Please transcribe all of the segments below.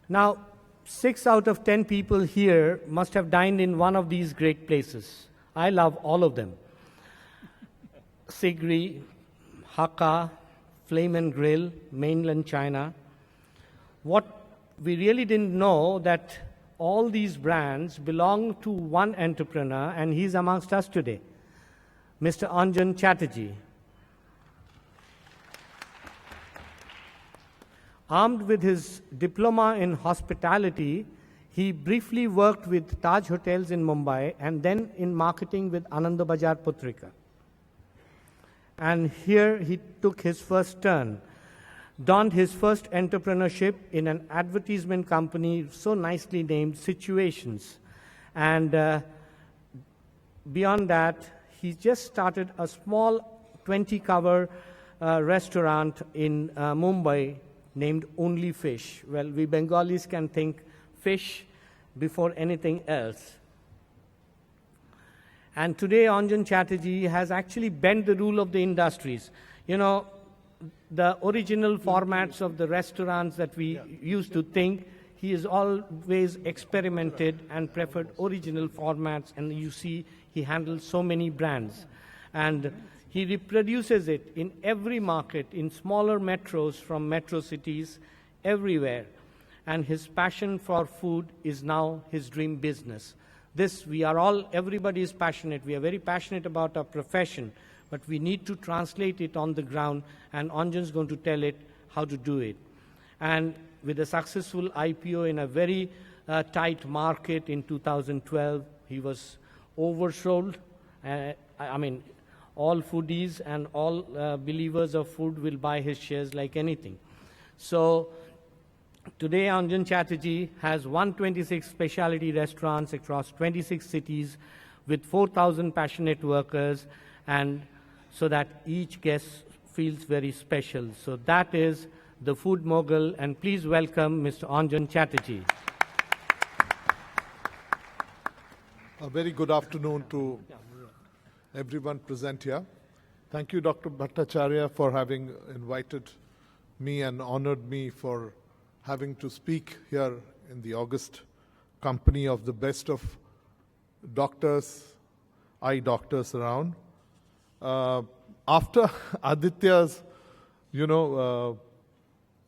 Now, 6 out of 10 people here must have dined in one of these great places. I love all of them. Sigri, Hakka, Flame and Grill, mainland China. What we really didn't know that all these brands belong to one entrepreneur, and he's amongst us today, Mr. Anjan Chatterjee. Armed with his diploma in hospitality, he briefly worked with Taj Hotels in Mumbai and then in marketing with Anandabazar Putrika. And here he took his first turn, donned his first entrepreneurship in an advertisement company so nicely named Situations. And beyond that, he just started a small 20-cover restaurant in Mumbai named Only Fish. Well, we Bengalis can think fish before anything else. And today, Anjan Chatterjee has actually bent the rule of the industries. You know, the original formats of the restaurants that we used to think, he has always experimented and preferred original formats, and you see he handles so many brands. And he reproduces it in every market, in smaller metros from metro cities, everywhere. And his passion for food is now his dream business. This, everybody is passionate. We are very passionate about our profession, but we need to translate it on the ground, and Anjan is going to tell it how to do it. And with a successful IPO in a very tight market in 2012, he was oversold. All foodies and all believers of food will buy his shares like anything. So today, Anjan Chatterjee has 126 specialty restaurants across 26 cities with 4,000 passionate workers, and so that each guest feels very special. So that is the food mogul, and please welcome Mr. Anjan Chatterjee. A very good afternoon to everyone present here. Thank you, Dr. Bhattacharya, for having invited me and honored me for having to speak here in the august company of the best of doctors, eye doctors around. After Aditya's,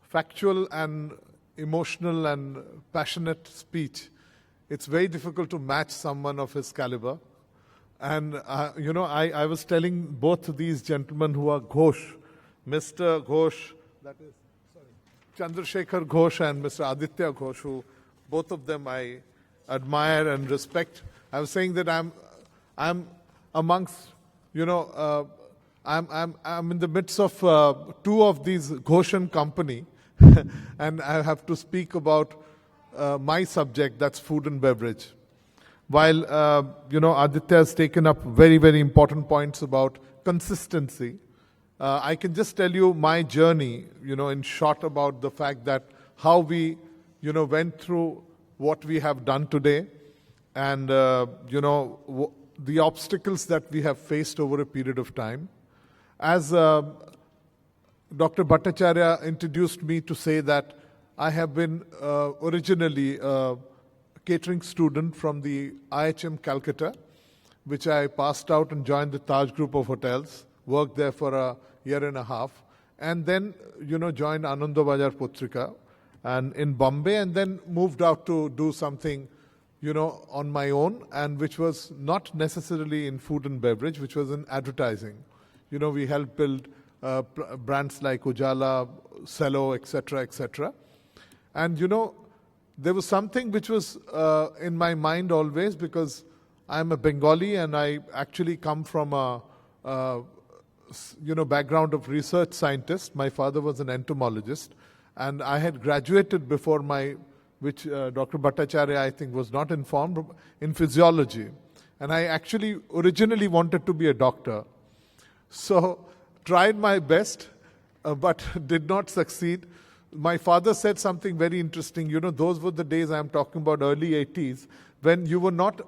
factual and emotional and passionate speech, it's very difficult to match someone of his caliber. And, I was telling both these gentlemen who are Ghosh, Mr. Ghosh, that is, Chandrasekhar Ghosh and Mr. Aditya Ghosh, who both of them I admire and respect. I was saying that I'm amongst, I'm in the midst of two of these Ghosh & Company, and I have to speak about my subject, that's food and beverage. While, Aditya has taken up very, very important points about consistency, I can just tell you my journey, in short about the fact that how we, went through what we have done today and, the obstacles that we have faced over a period of time. As Dr. Bhattacharya introduced me to say that I have been originally catering student from the IHM Calcutta, which I passed out and joined the Taj Group of Hotels, worked there for a year and a half, and then, joined Anandabazar Putrika and in Bombay, and then moved out to do something, on my own, and which was not necessarily in food and beverage, which was in advertising. We helped build brands like Ujala, Cello, etc., etc. And, there was something which was in my mind always, because I'm a Bengali and I actually come from a background of research scientist. My father was an entomologist, and I had graduated before which Dr. Bhattacharya I think was not informed, in physiology. And I actually originally wanted to be a doctor. So tried my best, but did not succeed. My father said something very interesting. Those were the days I'm talking about, early 80s, when you were not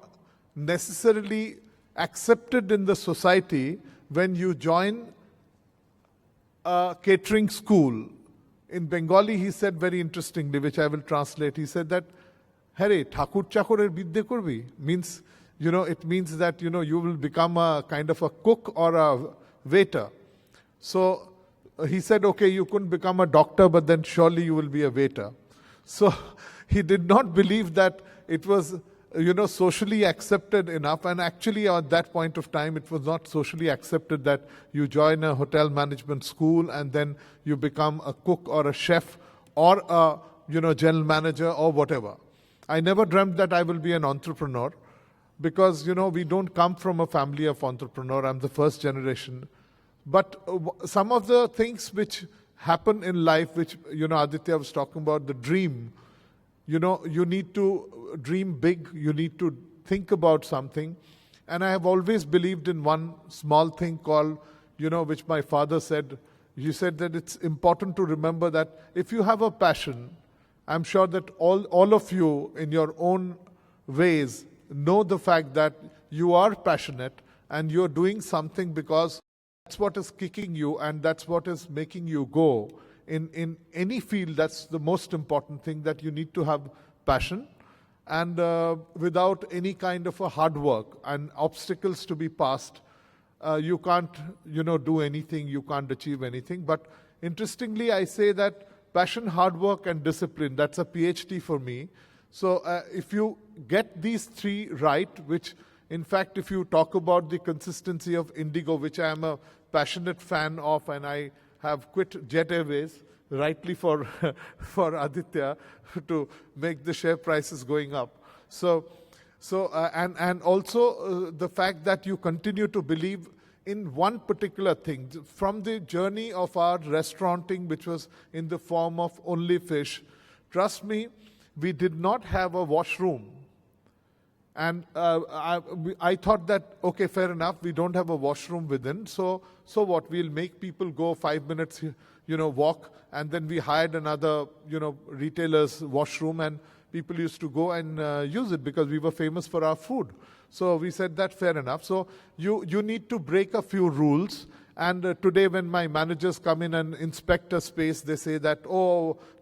necessarily accepted in the society when you join a catering school in Bengali, he said very interestingly, which I will translate. He said that, "Hare, Thakur Chakorer Bidde Korbi," means, it means that, you will become a kind of a cook or a waiter. So he said, okay, you couldn't become a doctor, but then surely you will be a waiter. So he did not believe that it was, socially accepted enough. And actually, at that point of time, it was not socially accepted that you join a hotel management school and then you become a cook or a chef or a, general manager or whatever. I never dreamt that I will be an entrepreneur because, we don't come from a family of entrepreneur. I'm the first generation. But some of the things which happen in life, which, Aditya was talking about, the dream, you need to dream big, you need to think about something. And I have always believed in one small thing called, which my father said. He said that it's important to remember that if you have a passion, I'm sure that all of you in your own ways know the fact that you are passionate and you're doing something because that's what is kicking you and that's what is making you go. In any field, that's the most important thing, that you need to have passion. And without any kind of a hard work and obstacles to be passed, you can't, do anything, you can't achieve anything. But interestingly, I say that passion, hard work, and discipline, that's a PhD for me. So if you get these three right, which in fact, if you talk about the consistency of Indigo, which I am a passionate fan of, and I have quit Jet Airways, rightly for Aditya, to make the share prices going up. And also the fact that you continue to believe in one particular thing. From the journey of our restauranting, which was in the form of only fish, trust me, we did not have a washroom. And I thought that, okay, fair enough, we don't have a washroom within, so what? We'll make people go 5 minutes, walk, and then we hired another, retailer's washroom, and people used to go and use it because we were famous for our food. So we said that fair enough. So you need to break a few rules. And today when my managers come in and inspect a space, they say that,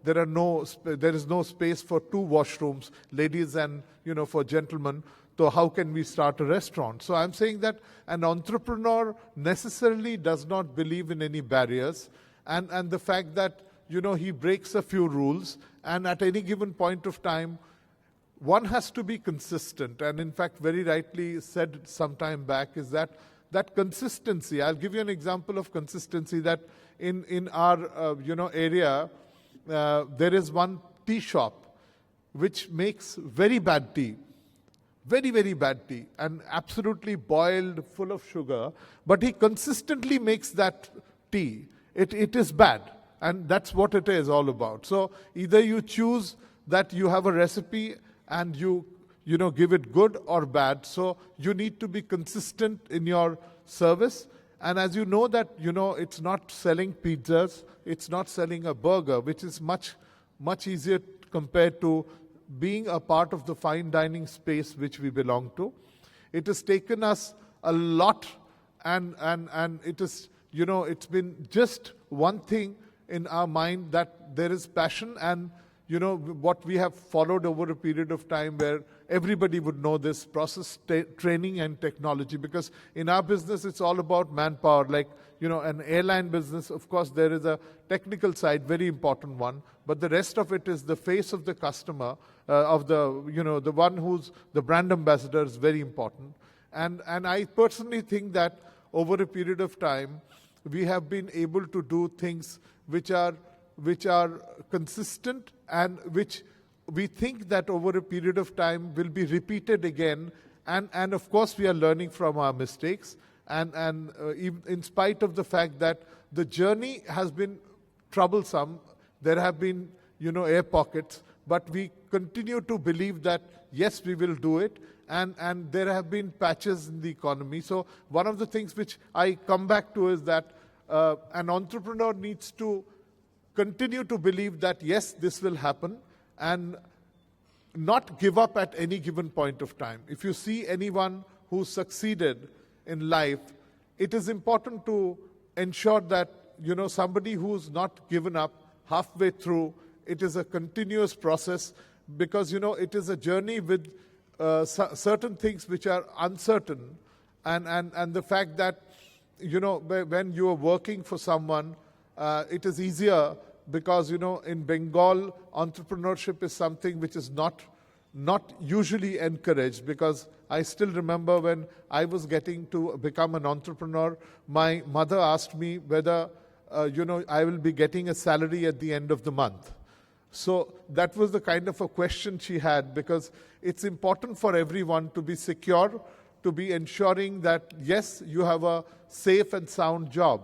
there is no space for 2 washrooms, ladies and, for gentlemen. So how can we start a restaurant? So I'm saying that an entrepreneur necessarily does not believe in any barriers. And the fact that, he breaks a few rules, and at any given point of time, one has to be consistent. And in fact, very rightly said some time back, is that consistency. I'll give you an example of consistency, that in our area, there is one tea shop which makes very bad tea. Very, very bad tea, and absolutely boiled, full of sugar. But he consistently makes that tea. It is bad, and that's what it is all about. So either you choose that you have a recipe and you give it good or bad. So you need to be consistent in your service. And as you know that, it's not selling pizzas, it's not selling a burger, which is much, much easier compared to being a part of the fine dining space which we belong to. It has taken us a lot, and it is, it's been just one thing in our mind, that there is passion, and what we have followed over a period of time where everybody would know this process, training and technology, because in our business it's all about manpower. Like, an airline business, of course there is a technical side, very important one, but the rest of it is the face of the customer, of the, the one who's the brand ambassador, is very important. And I personally think that over a period of time, we have been able to do things which are consistent, and which we think that over a period of time will be repeated again. And of course, we are learning from our mistakes. And in spite of the fact that the journey has been troublesome, there have been, air pockets, but we continue to believe that, yes, we will do it. And there have been patches in the economy. So one of the things which I come back to is that an entrepreneur needs to continue to believe that, yes, this will happen, and not give up at any given point of time. If you see anyone who succeeded in life, it is important to ensure that, somebody who's not given up, halfway through. It is a continuous process because, it is a journey with certain things which are uncertain. And the fact that, when you are working for someone, it is easier because, in Bengal, entrepreneurship is something which is not usually encouraged, because I still remember when I was getting to become an entrepreneur, my mother asked me whether, I will be getting a salary at the end of the month. So that was the kind of a question she had, because it's important for everyone to be secure, to be ensuring that, yes, you have a safe and sound job.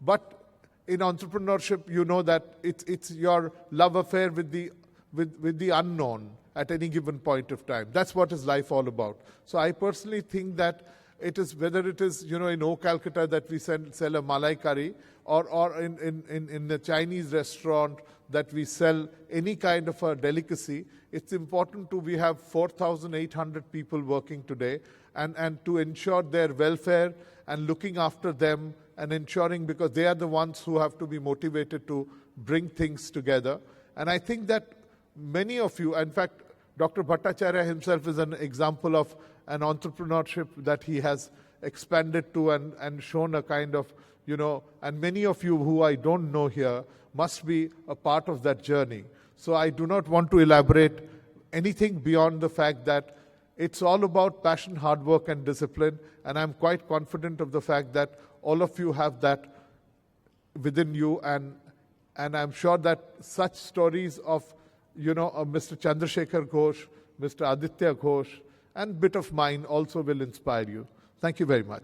But in entrepreneurship, you know that it's your love affair with the unknown at any given point of time. That's what is life all about. So I personally think that it is, whether it is, in O Calcutta that we sell a malai curry, or in a Chinese restaurant that we sell any kind of a delicacy, it's important we have 4,800 people working today, and to ensure their welfare and looking after them and ensuring, because they are the ones who have to be motivated to bring things together. And I think that many of you, in fact, Dr. Bhattacharya himself is an example of an entrepreneurship that he has expanded to and shown a kind of, and many of you who I don't know here must be a part of that journey. So I do not want to elaborate anything beyond the fact that it's all about passion, hard work, and discipline, and I'm quite confident of the fact that all of you have that within you, and I'm sure that such stories of, Mr. Chandrasekhar Ghosh, Mr. Aditya Ghosh, and bit of mine also will inspire you. Thank you very much.